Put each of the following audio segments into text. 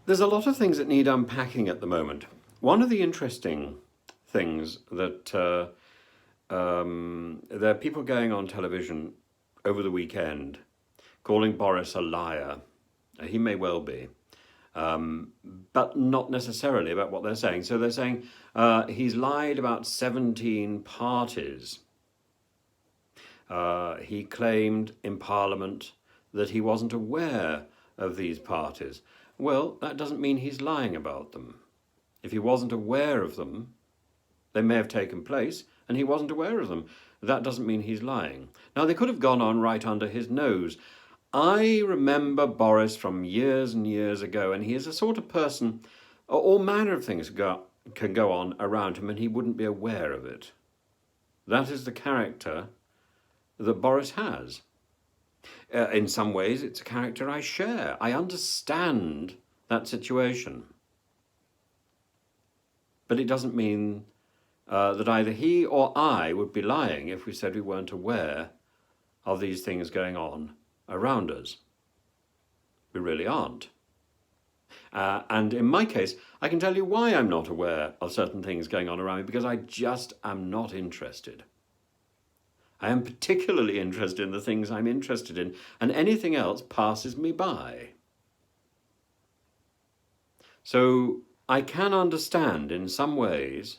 There's a lot of things that need unpacking at the moment. One of the interesting things that there are people going on television over the weekend calling Boris a liar. He may well be, but not necessarily about what they're saying. So they're saying he's lied about 17 parties. He claimed in Parliament that he wasn't aware of these parties. Well, that doesn't mean he's lying about them. If he wasn't aware of them, they may have taken place, and he wasn't aware of them. That doesn't mean he's lying. Now, they could have gone on right under his nose. I remember Boris from years and years ago, and he is a sort of person, all manner of things can go on around him, and he wouldn't be aware of it. That is the character that Boris has. In some ways, it's a character I share. I understand that situation. But it doesn't mean that either he or I would be lying if we said we weren't aware of these things going on around us. We really aren't. And in my case, I can tell you why I'm not aware of certain things going on around me, because I just am not interested. I am particularly interested in the things I'm interested in, and anything else passes me by. So I can understand in some ways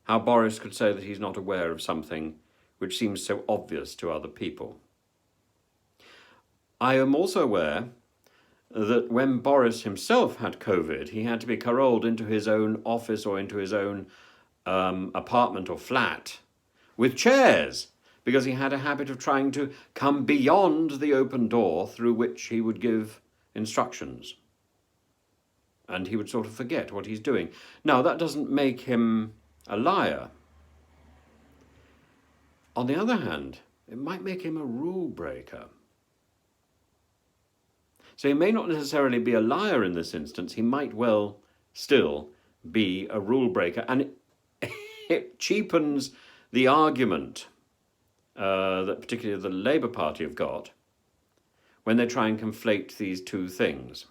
how Boris could say that he's not aware of something which seems so obvious to other people. I am also aware that when Boris himself had COVID, he had to be caroled into his own office or into his own apartment or flat with chairs, because he had a habit of trying to come beyond the open door through which he would give instructions. And he would sort of forget what he's doing. Now, that doesn't make him a liar. On the other hand, it might make him a rule breaker. So he may not necessarily be a liar in this instance. He might well still be a rule breaker. And it cheapens the argument that particularly the Labour Party have got when they try and conflate these two things.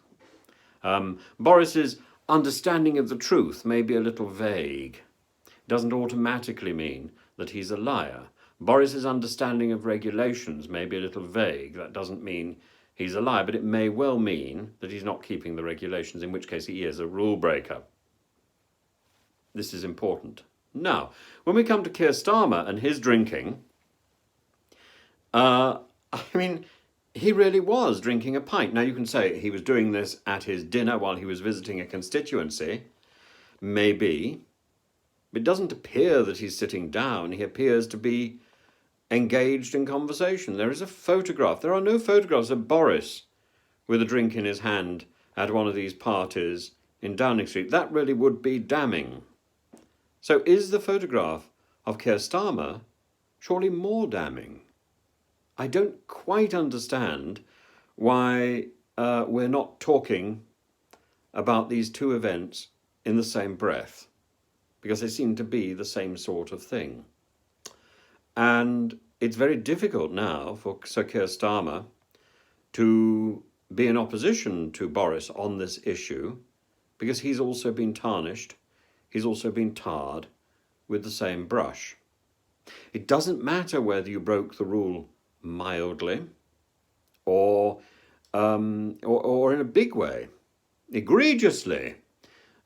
Boris's understanding of the truth may be a little vague. It doesn't automatically mean that he's a liar. Boris's understanding of regulations may be a little vague. That doesn't mean he's a liar, but it may well mean that he's not keeping the regulations, in which case he is a rule breaker. This is important. Now, when we come to Keir Starmer and his drinking, he really was drinking a pint. Now, you can say he was doing this at his dinner while he was visiting a constituency. Maybe. It doesn't appear that he's sitting down. He appears to be engaged in conversation. There is a photograph. There are no photographs of Boris with a drink in his hand at one of these parties in Downing Street. That really would be damning. So is the photograph of Keir Starmer surely more damning? I don't quite understand why we're not talking about these two events in the same breath, because they seem to be the same sort of thing. And it's very difficult now for Sir Keir Starmer to be in opposition to Boris on this issue, because he's also been tarnished, he's also been tarred with the same brush. It doesn't matter whether you broke the rule mildly or in a big way, egregiously.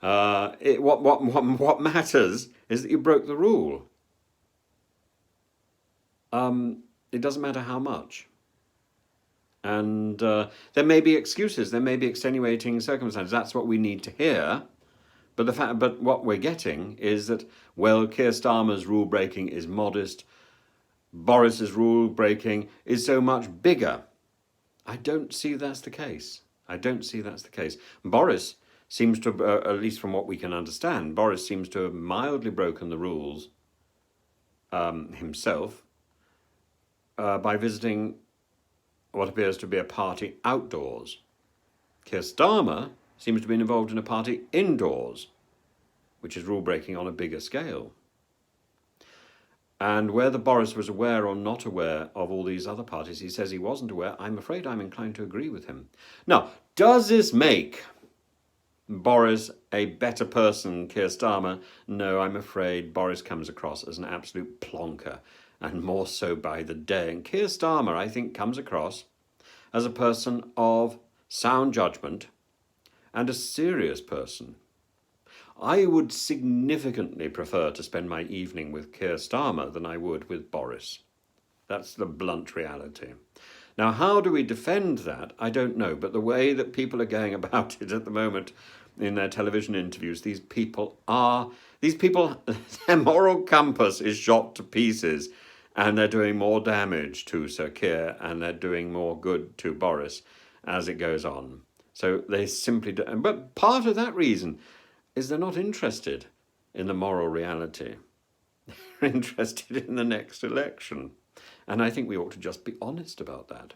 What matters is that you broke the rule. It doesn't matter how much. And there may be excuses, there may be extenuating circumstances. That's what we need to hear. But what we're getting is that, well, Keir Starmer's rule breaking is modest. Boris's rule breaking is so much bigger. I don't see that's the case. Boris seems to, at least from what we can understand, Boris seems to have mildly broken the rules himself by visiting what appears to be a party outdoors. Keir Starmer seems to be involved in a party indoors, which is rule breaking on a bigger scale. And whether Boris was aware or not aware of all these other parties, he says he wasn't aware. I'm afraid I'm inclined to agree with him. Now, does this make Boris a better person, Keir Starmer? No, I'm afraid Boris comes across as an absolute plonker, and more so by the day. And Keir Starmer, I think, comes across as a person of sound judgment and a serious person. I would significantly prefer to spend my evening with Keir Starmer than I would with Boris. That's the blunt reality. Now, how do we defend that? I don't know, but the way that people are going about it at the moment in their television interviews, their moral compass is shot to pieces, and they're doing more damage to Sir Keir and they're doing more good to Boris as it goes on. So they simply do. But part of that reason is they're not interested in the moral reality. They're interested in the next election. And I think we ought to just be honest about that.